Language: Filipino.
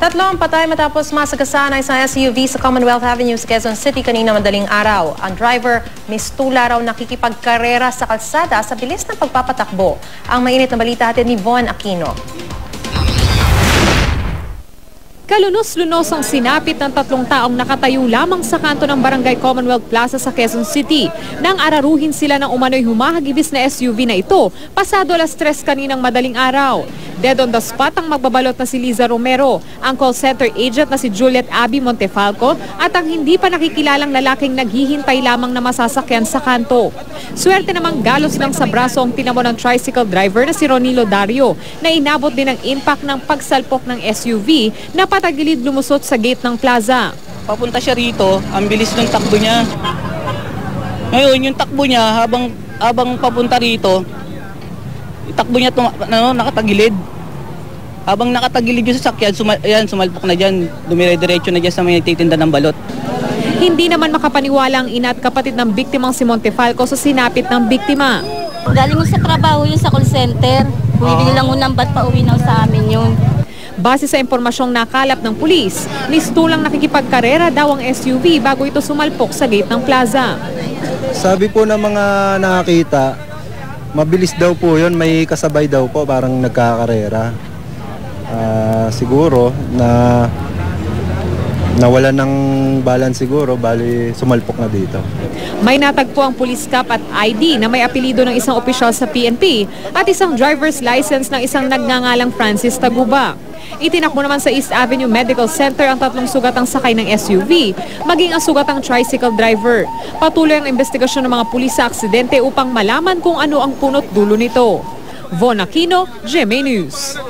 Tatlo ang patay matapos masagasaan ang isang SUV sa Commonwealth Avenue sa Quezon City kanina madaling araw. Ang driver, mistula raw nakikipagkarera sa kalsada sa bilis ng pagpapatakbo. Ang mainit na balita hatid ni Von Aquino. Kalunos-lunos ang sinapit ng tatlong taong nakatayo lamang sa kanto ng Barangay Commonwealth Plaza sa Quezon City nang araruhin sila ng umano'y humahagibis na SUV na ito pasado alas 3 kaninang madaling araw. Dead on the spot ang magbabalot na si Liza Romero, ang call center agent na si Juliet Abby Montefalco at ang hindi pa nakikilalang lalaking naghihintay lamang na masasakyan sa kanto. Swerte namang galos lang sa braso ang tinamo ng tricycle driver na si Ronilo Dario na inabot din ang impact ng pagsalpok ng SUV na patagilid lumusot sa gate ng plaza. Papunta siya rito, ang bilis ng takbo niya. Ngayon, yung takbo niya habang papunta rito, takbo niya nakatagilid. Habang nakatagilid yung sasakyan, sumalpok na dyan. Dumire-diretso na dyan sa may nagtitinda ng balot. Hindi naman makapaniwala ang ina at kapatid ng biktimang si Montefalco sa sinapit ng biktima. Galing mo sa trabaho yun sa call center. Bumibili lang unang bat pa uwi na sa amin yun. Base sa impormasyong nakalap ng pulis, mistulang nakikipagkarera daw ang SUV bago ito sumalpok sa gate ng plaza. Sabi po ng mga nakakita, mabilis daw po yun, may kasabay daw po, parang nagkakarera. Siguro na nawala ng balance siguro, bali sumalpok na dito. May natagpo ang police cap at ID na may apelido ng isang opisyal sa PNP at isang driver's license ng isang nagngangalang Francis Taguba. Itinakbo naman sa East Avenue Medical Center ang tatlong sugatang sakay ng SUV, maging ang sugatang tricycle driver. Patuloy ang investigasyon ng mga pulis sa aksidente upang malaman kung ano ang punot dulo nito. Von Aquino, GMA News.